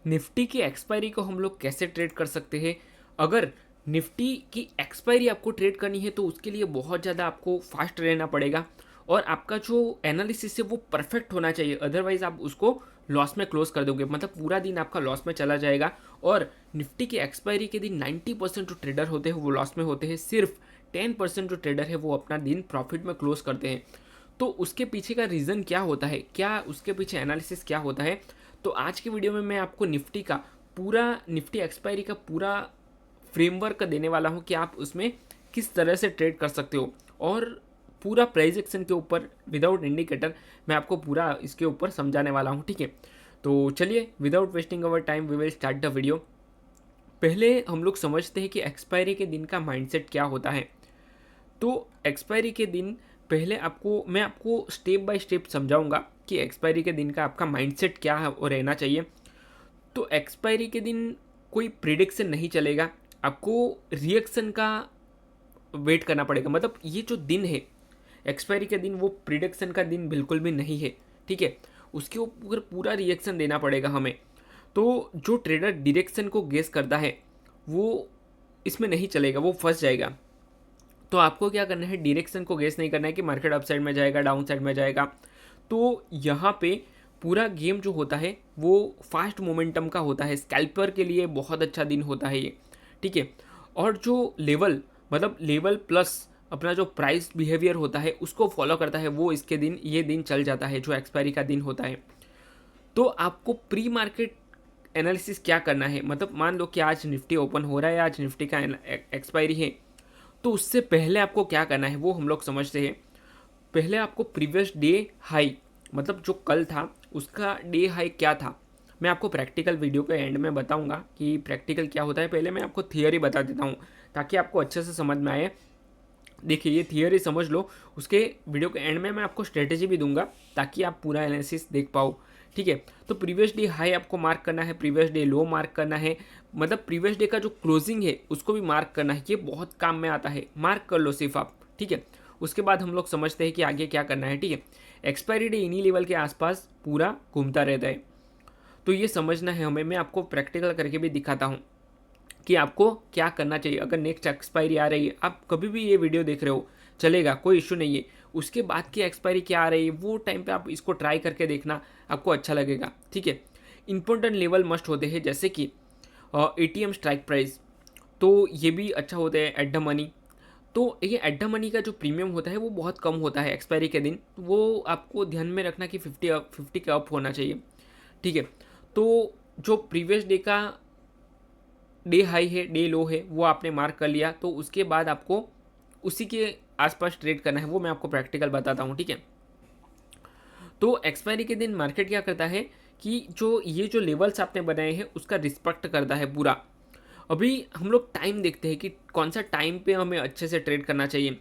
Nifty की expiry को हम लोग कैसे ट्रेड कर सकते हैं। अगर निफ्टी की एक्सपायरी आपको ट्रेड करनी है तो उसके लिए बहुत ज़्यादा आपको फास्ट रहना पड़ेगा और आपका जो एनालिसिस है वो परफेक्ट होना चाहिए, अदरवाइज आप उसको लॉस में क्लोज कर दोगे, मतलब पूरा दिन आपका लॉस में चला जाएगा। और निफ्टी की एक्सपायरी के दिन 90% जो ट्रेडर होते हैं वो लॉस में होते हैं, सिर्फ 10% जो ट्रेडर है वो अपना दिन प्रॉफिट में क्लोज करते हैं। तो उसके पीछे का रीज़न क्या होता है, क्या उसके पीछे एनालिसिस क्या होता है, तो आज की वीडियो में मैं आपको निफ्टी एक्सपायरी का पूरा फ्रेमवर्क देने वाला हूँ कि आप उसमें किस तरह से ट्रेड कर सकते हो। और पूरा प्राइस एक्शन के ऊपर विदाउट इंडिकेटर मैं आपको पूरा इसके ऊपर समझाने वाला हूँ, ठीक है। तो चलिए without wasting our time we will start the video. पहले हम लोग समझते हैं कि एक्सपायरी के दिन का माइंडसेट क्या होता है। तो एक्सपायरी के दिन पहले मैं आपको स्टेप बाय स्टेप समझाऊंगा कि एक्सपायरी के दिन का आपका माइंडसेट क्या है और रहना चाहिए। तो एक्सपायरी के दिन कोई प्रिडिक्शन नहीं चलेगा, आपको रिएक्शन का वेट करना पड़ेगा। मतलब ये जो दिन है एक्सपायरी के दिन, वो प्रिडिक्शन का दिन बिल्कुल भी नहीं है, ठीक है। उसके ऊपर पूरा रिएक्शन देना पड़ेगा हमें। तो जो ट्रेडर डायरेक्शन को गेस करता है वो इसमें नहीं चलेगा, वो फंस जाएगा। तो आपको क्या करना है, डायरेक्शन को गेस नहीं करना है कि मार्केट अप साइड में जाएगा डाउन साइड में जाएगा। तो यहाँ पे पूरा गेम जो होता है वो फास्ट मोमेंटम का होता है, स्कैल्पर के लिए बहुत अच्छा दिन होता है ये, ठीक है। और जो लेवल, मतलब लेवल प्लस अपना जो प्राइस बिहेवियर होता है उसको फॉलो करता है, वो ये दिन चल जाता है जो एक्सपायरी का दिन होता है। तो आपको प्री मार्केट एनालिसिस क्या करना है, मतलब मान लो कि आज निफ्टी ओपन हो रहा है, आज निफ्टी का एक्सपायरी है, तो उससे पहले आपको क्या करना है वो हम लोग समझते हैं। पहले आपको प्रीवियस डे हाई, मतलब जो कल था उसका डे हाई क्या था, मैं आपको प्रैक्टिकल वीडियो के एंड में बताऊंगा कि प्रैक्टिकल क्या होता है। पहले मैं आपको थियोरी बता देता हूँ ताकि आपको अच्छे से समझ में आए। देखिए ये थियोरी समझ लो, उसके वीडियो के एंड में मैं आपको स्ट्रेटेजी भी दूंगा ताकि आप पूरा एनालिसिस देख पाओ, ठीक है। तो प्रीवियस डे हाई आपको मार्क करना है, प्रीवियस डे लो मार्क करना है, मतलब प्रीवियस डे का जो क्लोजिंग है उसको भी मार्क करना है। ये बहुत काम में आता है, मार्क कर लो सिर्फ आप, ठीक है। उसके बाद हम लोग समझते हैं कि आगे क्या करना है, ठीक है। एक्सपायरी डे इन्हीं लेवल के आसपास पूरा घूमता रहता है, तो ये समझना है हमें। मैं आपको प्रैक्टिकल करके भी दिखाता हूँ कि आपको क्या करना चाहिए। अगर नेक्स्ट एक्सपायरी आ रही है, आप कभी भी ये वीडियो देख रहे हो चलेगा, कोई इशू नहीं है। उसके बाद की एक्सपायरी क्या आ रही है वो टाइम पे आप इसको ट्राई करके देखना, आपको अच्छा लगेगा, ठीक है। इंपॉर्टेंट लेवल मस्ट होते हैं जैसे कि ATM स्ट्राइक प्राइस, तो ये भी अच्छा होता है एट द मनी। तो ये एट द मनी का जो प्रीमियम होता है वो बहुत कम होता है एक्सपायरी के दिन, वो आपको ध्यान में रखना कि 50 का अप होना चाहिए, ठीक है। तो जो प्रीवियस डे का डे हाई है डे लो है वो आपने मार्क कर लिया, तो उसके बाद आपको उसी के आसपास ट्रेड करना है, वो मैं आपको प्रैक्टिकल बताता हूँ, ठीक है। तो एक्सपायरी के दिन मार्केट क्या करता है कि जो लेवल्स आपने बनाए हैं उसका रिस्पेक्ट करता है पूरा। अभी हम लोग टाइम देखते हैं कि कौन सा टाइम पे हमें अच्छे से ट्रेड करना चाहिए।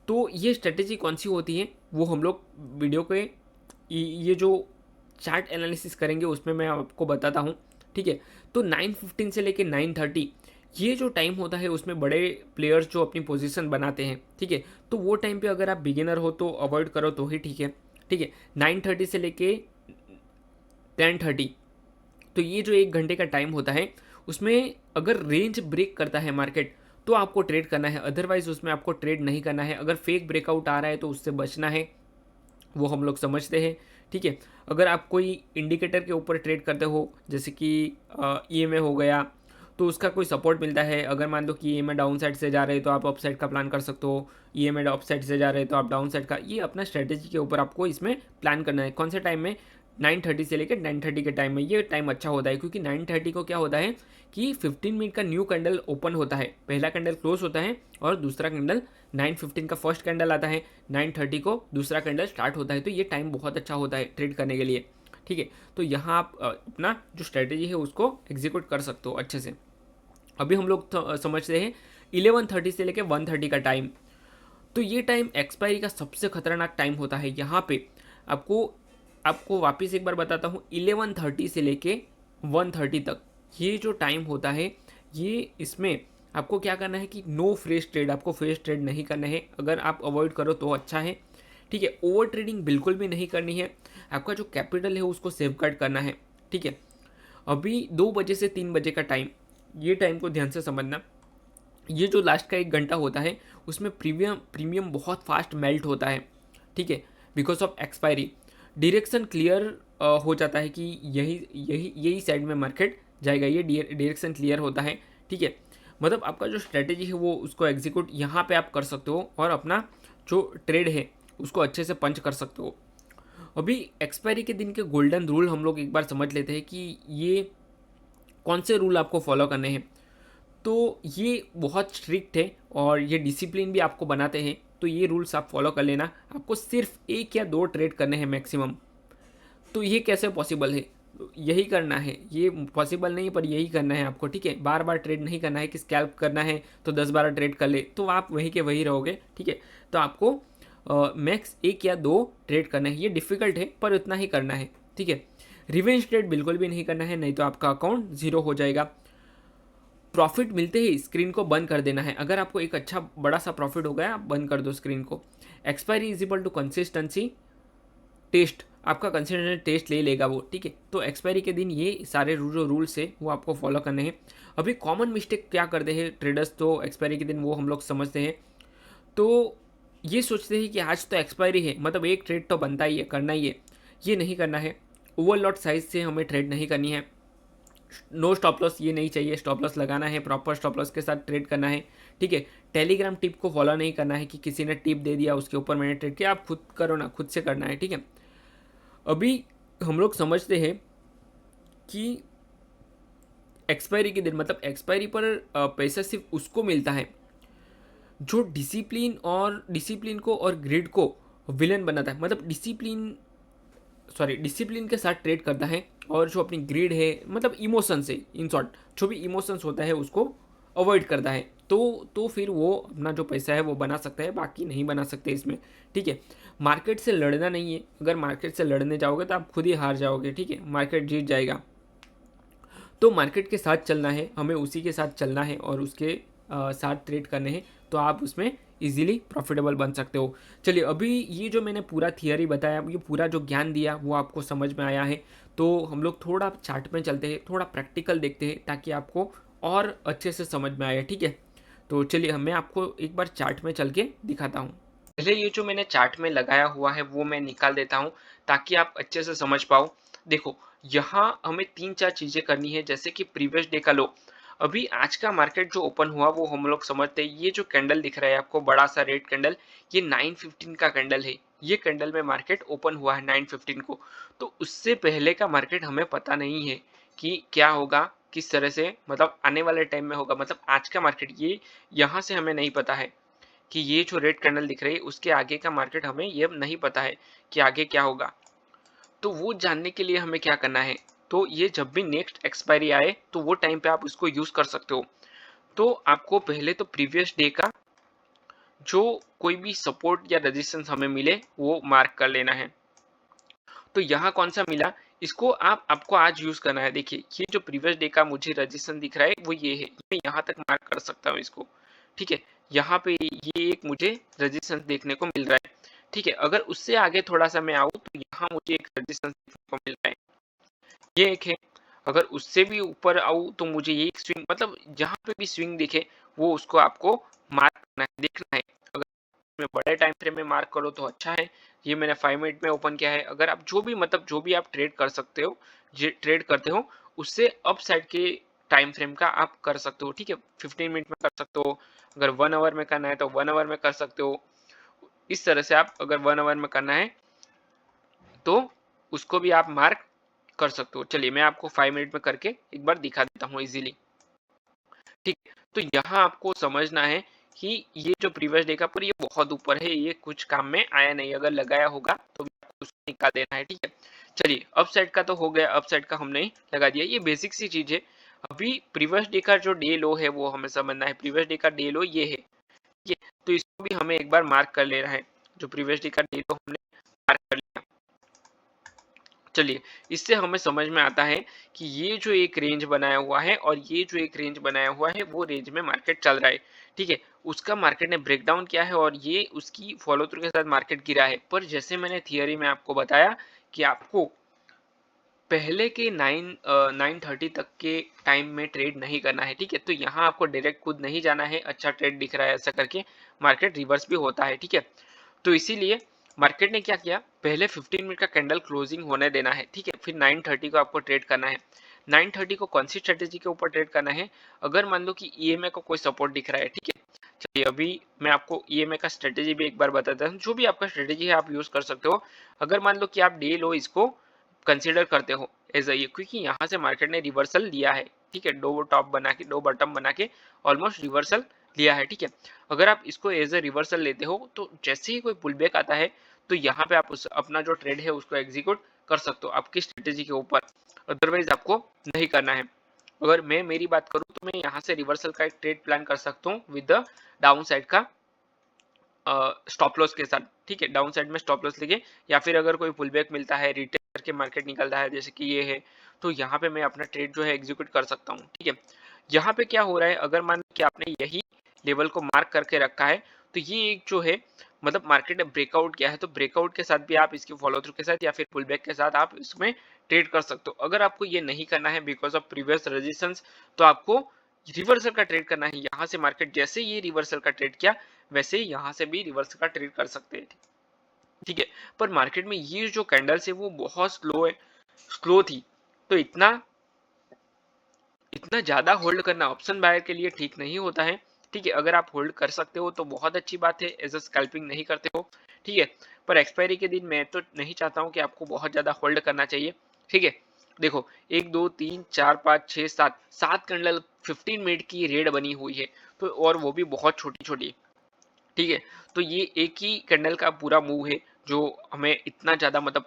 तो ये स्ट्रेटेजी कौन सी होती है वो हम लोग वीडियो के ये जो चार्ट एनालिसिस करेंगे उसमें मैं आपको बताता हूँ, ठीक है। तो 9:15 से लेके 9:30 ये जो टाइम होता है उसमें बड़े प्लेयर्स जो अपनी पोजीशन बनाते हैं, ठीक है। तो वो टाइम पे अगर आप बिगिनर हो तो अवॉइड करो तो ही ठीक है, ठीक है। 9:30 से लेके 10:30, तो ये जो 1 घंटे का टाइम होता है उसमें अगर रेंज ब्रेक करता है मार्केट तो आपको ट्रेड करना है, अदरवाइज उसमें आपको ट्रेड नहीं करना है। अगर फेक ब्रेकआउट आ रहा है तो उससे बचना है, वो हम लोग समझते हैं, ठीक है। अगर आप कोई इंडिकेटर के ऊपर ट्रेड करते हो जैसे कि EMA हो गया, तो उसका कोई सपोर्ट मिलता है। अगर मान लो कि EMA डाउन साइड से जा रहे हैं तो आप अप साइड का प्लान कर सकते हो, EMA अप साइड से जा रहे हैं तो आप डाउन साइड का, ये अपना स्ट्रेटेजी के ऊपर आपको इसमें प्लान करना है। कौन से टाइम में, 9:30 से लेकर 10:30 के टाइम में, ये टाइम अच्छा होता है क्योंकि 9:30 को क्या होता है कि 15 मिनट का न्यू कैंडल ओपन होता है, पहला कैंडल क्लोज होता है और दूसरा कैंडल 9:15 का फर्स्ट कैंडल आता है, 9:30 को दूसरा कैंडल स्टार्ट होता है। तो ये टाइम बहुत अच्छा होता है ट्रेड करने के लिए, ठीक है। तो यहाँ आप अपना जो स्ट्रेटेजी है उसको एग्जीक्यूट कर सकते हो अच्छे से। अभी हम लोग समझते हैं 11:30 से लेकर 1:30 का टाइम। तो ये टाइम एक्सपायरी का सबसे खतरनाक टाइम होता है। यहाँ पे आपको आपको वापस एक बार बताता हूँ, 11:30 से लेके 1:30 तक ये जो टाइम होता है, ये इसमें आपको क्या करना है कि नो फ्रेश ट्रेड, आपको फ्रेश ट्रेड नहीं करना है। अगर आप अवॉइड करो तो अच्छा है, ठीक है। ओवर ट्रेडिंग बिल्कुल भी नहीं करनी है, आपका जो कैपिटल है उसको सेफगार्ड करना है, ठीक है। अभी 2 बजे से 3 बजे का टाइम, ये टाइम को ध्यान से समझना। ये जो लास्ट का 1 घंटा होता है उसमें प्रीमियम बहुत फास्ट मेल्ट होता है, ठीक है, because of expiry. Direction clear हो जाता है कि यही यही यही साइड में मार्केट जाएगा, ये डायरेक्शन क्लियर होता है, ठीक है। मतलब आपका जो स्ट्रेटेजी है वो उसको एग्जीक्यूट यहाँ पे आप कर सकते हो और अपना जो ट्रेड है उसको अच्छे से पंच कर सकते हो। अभी एक्सपायरी के दिन के गोल्डन रूल हम लोग एक बार समझ लेते हैं कि ये कौन से रूल आपको फॉलो करने हैं। तो ये बहुत स्ट्रिक्ट है और ये डिसिप्लिन भी आपको बनाते हैं, तो ये रूल्स आप फॉलो कर लेना। आपको सिर्फ 1 या 2 ट्रेड करने हैं मैक्सिमम। तो ये कैसे पॉसिबल है? यही करना है, ये पॉसिबल नहीं पर यही करना है आपको, ठीक है। बार बार ट्रेड नहीं करना है कि स्कैल्प करना है तो 10-12 ट्रेड कर ले, तो आप वहीं के वहीं रहोगे, ठीक है। तो आपको मैक्स 1 या 2 ट्रेड करना है। ये डिफिकल्ट है पर उतना ही करना है, ठीक है। रिवेंज ट्रेड बिल्कुल भी नहीं करना है, नहीं तो आपका अकाउंट ज़ीरो हो जाएगा। प्रॉफिट मिलते ही स्क्रीन को बंद कर देना है। अगर आपको एक अच्छा बड़ा सा प्रॉफिट हो गया, आप बंद कर दो स्क्रीन को। Expiry is equal to consistency test, आपका कंसिस्टेंट टेस्ट ले लेगा वो, ठीक है। तो एक्सपायरी के दिन ये सारे जो रूल्स है वो आपको फॉलो करने हैं। अभी कॉमन मिस्टेक क्या करते हैं ट्रेडर्स, तो एक्सपायरी के दिन वो हम लोग समझते हैं, तो ये सोचते हैं कि आज तो एक्सपायरी है, मतलब एक ट्रेड तो बनता ही है, करना ही है। ये नहीं करना है। ओवरलॉट साइज से हमें ट्रेड नहीं करनी है। नो स्टॉप लॉस ये नहीं चाहिए, स्टॉप लॉस लगाना है, प्रॉपर स्टॉप लॉस के साथ ट्रेड करना है, ठीक है। टेलीग्राम टिप को फॉलो नहीं करना है कि किसी ने टिप दे दिया उसके ऊपर मैंने ट्रेड किया, आप खुद करो ना, खुद से करना है, ठीक है। अभी हम लोग समझते हैं कि एक्सपायरी के दिन, मतलब एक्सपायरी पर पैसा सिर्फ उसको मिलता है जो डिसिप्लिन को और ग्रिड को विलन बनाता है। मतलब डिसिप्लिन के साथ ट्रेड करता है और जो अपनी ग्रिड है, मतलब इमोशन से, इन शॉर्ट जो भी इमोशंस होता है उसको अवॉइड करता है, तो फिर वो अपना जो पैसा है वो बना सकता है, बाकी नहीं बना सकते इसमें, ठीक है। मार्केट से लड़ना नहीं है। अगर मार्केट से लड़ने जाओगे तो आप खुद ही हार जाओगे, ठीक है, मार्केट जीत जाएगा। तो मार्केट के साथ चलना है, हमें उसी के साथ चलना है और उसके साथ ट्रेड करने हैं, तो आप उसमें इजीली प्रॉफिटेबल बन सकते हो। चलिए, अभी ये जो मैंने पूरा थियरी बताया, ये पूरा जो ज्ञान दिया वो आपको समझ में आया है, तो हम लोग थोड़ा चार्ट में चलते हैं, थोड़ा प्रैक्टिकल देखते हैं ताकि आपको और अच्छे से समझ में आए, ठीक है। तो चलिए मैं आपको एक बार चार्ट में चल के दिखाता हूँ। पहले ये जो मैंने चार्ट में लगाया हुआ है वो मैं निकाल देता हूँ ताकि आप अच्छे से समझ पाओ। देखो, यहाँ हमें 3-4 चीज़ें करनी है, जैसे कि प्रीवियस डे का लो। अभी आज का मार्केट जो ओपन हुआ वो हम लोग समझते हैं, ये जो कैंडल दिख रहा है आपको, बड़ा सा रेड कैंडल, ये 9:15 का कैंडल है। ये कैंडल में मार्केट ओपन हुआ है 9:15 को। तो उससे पहले का मार्केट हमें पता नहीं है कि क्या होगा, किस तरह से, मतलब आने वाले टाइम में होगा। मतलब आज का मार्केट ये यहाँ से हमें नहीं पता है कि ये जो रेड कैंडल दिख रही है उसके आगे का मार्केट हमें ये नहीं पता है कि आगे क्या होगा। तो वो जानने के लिए हमें क्या करना है, तो ये जब भी नेक्स्ट एक्सपायरी आए तो वो टाइम पे आप उसको यूज कर सकते हो। तो आपको पहले तो प्रीवियस डे का जो कोई भी सपोर्ट या रेजिस्टेंस हमें मिले वो मार्क कर लेना है। तो यहाँ कौन सा मिला, इसको आपको आज यूज करना है। देखिए, ये जो प्रीवियस डे का मुझे रेजिस्टेंस दिख रहा है वो ये है, मैं यहाँ तक मार्क कर सकता हूँ इसको, ठीक है। यहाँ पे ये एक मुझे रेजिस्टेंस देखने को मिल रहा है, ठीक है। अगर उससे आगे थोड़ा सा मैं आऊँ तो यहाँ मुझे एक रेजिस्टेंस देखने को मिल रहा है, ये एक है। अगर उससे भी ऊपर आऊँ तो मुझे ये एक स्विंग, मतलब जहाँ पे भी स्विंग दिखे वो उसको आपको मार्क करना है, देखना है। अगर में बड़े टाइम फ्रेम में मार्क करो तो अच्छा है। ये मैंने 5 मिनट में ओपन किया है। अगर आप जो भी, मतलब जो भी आप ट्रेड कर सकते हो, ट्रेड करते हो, उससे अप साइड के टाइम फ्रेम का आप कर सकते हो, ठीक है। 15 मिनट में कर सकते हो, अगर 1 आवर में करना है तो 1 आवर में कर सकते हो। इस तरह से आप अगर 1 आवर में करना है तो उसको भी आप मार्क कर सकते हो। चलिए मैं आपको 5 मिनट में करके एक बार दिखा देता हूँ इजीली, ठीक। तो यहाँ आपको समझना है कि ये जो प्रीवियस डे का पर ये बहुत ऊपर है, ये कुछ काम में आया नहीं। अगर लगाया होगा तो भी आपको उसको निकाल देना है, ठीक है। चलिए, अप साइड का तो हो गया, अप साइड का हमने लगा दिया, ये बेसिक सी चीज है। अभी प्रीवियस डे का जो डे लो है वो हमें समझना है। प्रीवियस डे का डे लो ये है, ये, तो इसको भी हमें एक बार मार्क कर लेना है। जो प्रीवियस डे का डे लो हमने मार्क कर लिया। चलिए, इससे हमें समझ में आता है कि ये जो एक रेंज बनाया हुआ है और ये जो एक रेंज बनाया हुआ है वो रेंज में मार्केट चल रहा है, ठीक है। उसका मार्केट ने ब्रेकडाउन किया है और ये उसकी फॉलो थ्रू के साथ मार्केट गिरा है। पर जैसे मैंने थियरी में आपको बताया कि आपको पहले के 9:30 तक के टाइम में ट्रेड नहीं करना है, ठीक है। तो यहाँ आपको डायरेक्ट खुद नहीं जाना है, अच्छा ट्रेड दिख रहा है ऐसा करके मार्केट रिवर्स भी होता है, ठीक है। तो इसीलिए मार्केट ने क्या किया, पहले 15 मिनट का कैंडल क्लोजिंग होने देना है, ठीक है, फिर 9:30 को आपको ट्रेड करना है। 9:30 को कौन सी स्ट्रेटेजी के ऊपर ट्रेड करना है, अगर मान लो कि ईएमए को कोई सपोर्ट दिख रहा है, ठीक है। चलिए अभी मैं आपको ईएमए का स्ट्रेटेजी भी एक बार बताता हूँ, जो भी आपका स्ट्रेटेजी है आप यूज कर सकते हो। अगर मान लो कि आप डे लो इसको कंसीडर करते हो एज ये, क्योंकि यहाँ से मार्केट ने रिवर्सल लिया है, ठीक है, दो टॉप बना के दो बॉटम बना के ऑलमोस्ट रिवर्सल लिया है, ठीक है। अगर आप इसको एज ए रिवर्सल लेते हो तो जैसे ही कोई पुल बैक आता है तो यहाँ पे आप अपना जो ट्रेड है उसको एग्जीक्यूट कर सकते हो आपकी स्ट्रेटेजी के ऊपर, अदरवाइज आपको नहीं करना है। अगर मैं मेरी बात करूँ तो मैं यहाँ से रिवर्सल का एक ट्रेड प्लान कर सकता हूँ विद द डाउन साइड का स्टॉप लॉस के साथ, ठीक है, डाउन साइड में स्टॉप लॉस लेके, या फिर अगर कोई पुल बैक मिलता है रिटेल करके मार्केट निकलता है जैसे कि ये है, तो यहाँ पे मैं अपना ट्रेड जो है एग्जीक्यूट कर सकता हूँ, ठीक है। यहाँ पे क्या हो रहा है, अगर मान लो कि आपने यही लेवल को मार्क करके रखा है तो ये एक जो है मतलब मार्केट ने ब्रेकआउट किया है, तो ब्रेकआउट के साथ भी आप इसके फॉलो थ्रू के साथ या फिर पुल बैक के साथ आप इसमें ट्रेड कर सकते हो। अगर आपको ये नहीं करना है बिकॉज ऑफ प्रीवियस रेजिस्टेंस, तो आपको रिवर्सल का ट्रेड करना है। यहाँ से मार्केट जैसे ये रिवर्सल का ट्रेड किया वैसे ही यहाँ से भी रिवर्सल का ट्रेड कर सकते हैं, ठीक है। पर मार्केट में ये जो कैंडल्स है वो बहुत स्लो है, स्लो थी, तो इतना इतना ज्यादा होल्ड करना ऑप्शन बायर के लिए ठीक नहीं होता है, ठीक है। अगर आप होल्ड कर सकते हो तो बहुत अच्छी बात है, एज अ स्कैल्पिंग नहीं करते हो, ठीक है। पर एक्सपायरी के दिन मैं तो नहीं चाहता हूं कि आपको बहुत ज्यादा होल्ड करना चाहिए, ठीक है। देखो 1 2 3 4 5 6 7 7 कैंडल 15 मिनट की रेड बनी हुई है, तो और वो भी बहुत छोटी छोटी, ठीक है। तो ये एक ही कैंडल का पूरा मूव है जो हमें इतना ज्यादा मतलब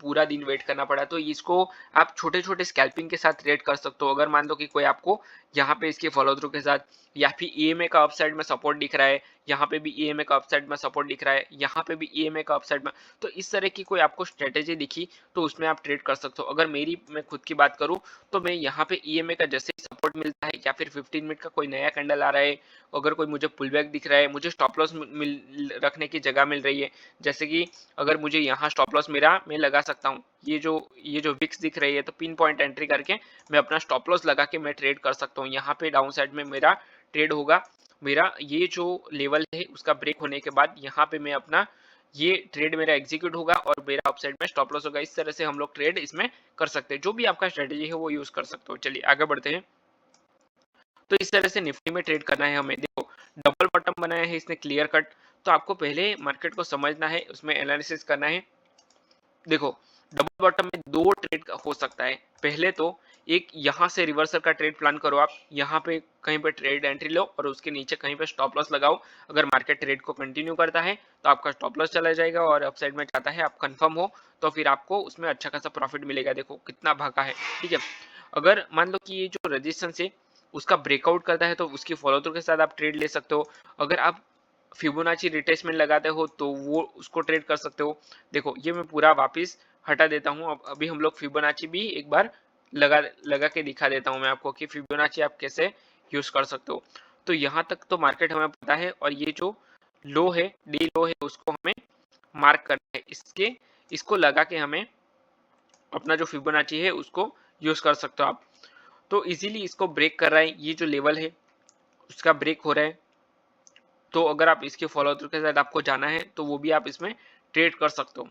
पूरा दिन वेट करना पड़ा, तो इसको आप छोटे छोटे स्कैल्पिंग के साथ ट्रेड कर सकते हो। अगर मान लो कि कोई आपको यहाँ पे इसके फॉलो थ्रू के साथ या फिर ईएमए का अपसाइड में सपोर्ट दिख रहा है, यहाँ पे भी ईएमए का अपसाइड में सपोर्ट दिख रहा है, यहाँ पे भी ईएमए का अपसाइड में, तो इस तरह की कोई आपको स्ट्रेटेजी दिखी तो उसमें आप ट्रेड कर सकते हो। अगर मैं खुद की बात करूँ तो मैं यहाँ पे ईएमए का जैसे ही सपोर्ट मिलता है या फिर 15 मिनट का कोई नया कैंडल आ रहा है, अगर कोई मुझे पुल बैक दिख रहा है, मुझे स्टॉप लॉस रखने की जगह मिल रही है, जैसे कि अगर मुझे यहाँ स्टॉप लॉस मेरा मैं लगा सकता हूँ, ये जो विक्स दिख रही है तो पिन पॉइंट एंट्री करके मैं अपना स्टॉप लॉस लगा के मैं ट्रेड कर सकता हूँ। यहाँ पे डाउन साइड में मेरा ट्रेड होगा, मेरा ये जो लेवल है उसका ब्रेक होने के बाद यहाँ पे मैं अपना ये ट्रेड मेरा एग्जीक्यूट होगा और मेरा अपसाइड में स्टॉप लॉस होगा। इस तरह से हम लोग ट्रेड इसमें कर सकते हैं, जो भी आपका स्ट्रेटेजी है वो यूज कर सकते हो। चलिए आगे बढ़ते हैं। तो इस तरह से निफ्टी में ट्रेड करना है हमें। देखो डबल बॉटम बनाया है इसने क्लियर कट, तो आपको पहले मार्केट को समझना है, उसमें एनालिसिस करना है। देखो डबल बॉटम में दो ट्रेड हो सकता है, पहले तो एक यहाँ से रिवर्सल का ट्रेड प्लान करो, आप यहाँ पे कहीं पे ट्रेड एंट्री लो और उसके नीचे कहीं पे स्टॉप लॉस लगाओ। अगर मार्केट ट्रेड को कंटिन्यू करता है तो आपका स्टॉप लॉस चला जाएगा और अपसाइड में जाता है आप कंफर्म हो तो फिर आपको उसमें अच्छा खासा प्रॉफिट मिलेगा। देखो कितना भागा है, ठीक है। अगर मान लो कि ये जो रेजिस्टेंस है उसका ब्रेकआउट करता है तो उसकी फॉलो थ्रू के साथ आप ट्रेड ले सकते हो। अगर आप फिबोनाची रिट्रेसमेंट लगाते हो तो वो उसको ट्रेड कर सकते हो। देखो ये मैं पूरा वापस हटा देता हूँ, अब अभी हम लोग फिबोनाची भी एक बार लगा लगा के दिखा देता हूँ मैं आपको कि फिबोनाची आप कैसे यूज कर सकते हो। तो यहाँ तक तो मार्केट हमें पता है, और ये जो लो है डी लो है उसको हमें मार्क करना है, इसको लगा के हमें अपना जो फिबोनाची है उसको यूज कर सकते हो आप। तो इजीली इसको ब्रेक कर रहा है, ये जो लेवल है उसका ब्रेक हो रहा है, तो अगर आप इसके फॉलो थ्रू के साथ आपको जाना है तो वो भी आप इसमें ट्रेड कर सकते हो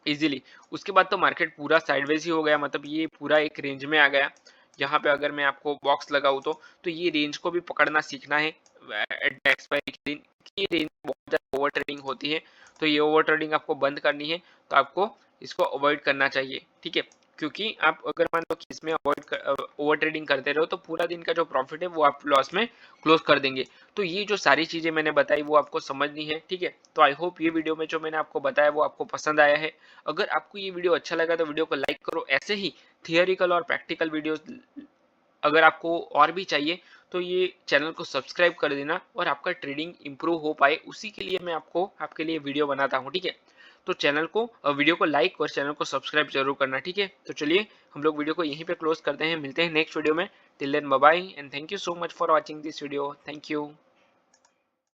इजीली। उसके बाद तो मार्केट पूरा साइडवेज ही हो गया, मतलब ये पूरा एक रेंज में आ गया। यहाँ पे अगर मैं आपको बॉक्स लगाऊँ तो ये रेंज को भी पकड़ना सीखना है एट द एक्सपायरी के दिन। ये रेंज बहुत ज़्यादा ओवर ट्रेडिंग होती है, तो ये ओवर ट्रेडिंग आपको बंद करनी है, तो आपको इसको अवॉइड करना चाहिए, ठीक है। क्योंकि आप अगर मान लो कि इसमें ओवर ट्रेडिंग करते रहो तो पूरा दिन का जो प्रॉफिट है वो आप लॉस में क्लोज कर देंगे। तो ये जो सारी चीजें मैंने बताई वो आपको समझनी है, ठीक है। तो आई होप ये वीडियो में जो मैंने आपको बताया वो आपको पसंद आया है। अगर आपको ये वीडियो अच्छा लगा तो वीडियो को लाइक करो। ऐसे ही थियोरिकल और प्रैक्टिकल वीडियोस अगर आपको और भी चाहिए तो ये चैनल को सब्सक्राइब कर देना, और आपका ट्रेडिंग इंप्रूव हो पाए उसी के लिए मैं आपके लिए वीडियो बनाता हूँ, ठीक है। तो वीडियो को लाइक और चैनल को सब्सक्राइब जरूर करना, ठीक है। तो चलिए हम लोग वीडियो को यहीं पे क्लोज करते हैं, मिलते हैं नेक्स्ट वीडियो में। Till then bye bye and thank you so much for watching this video. Thank you.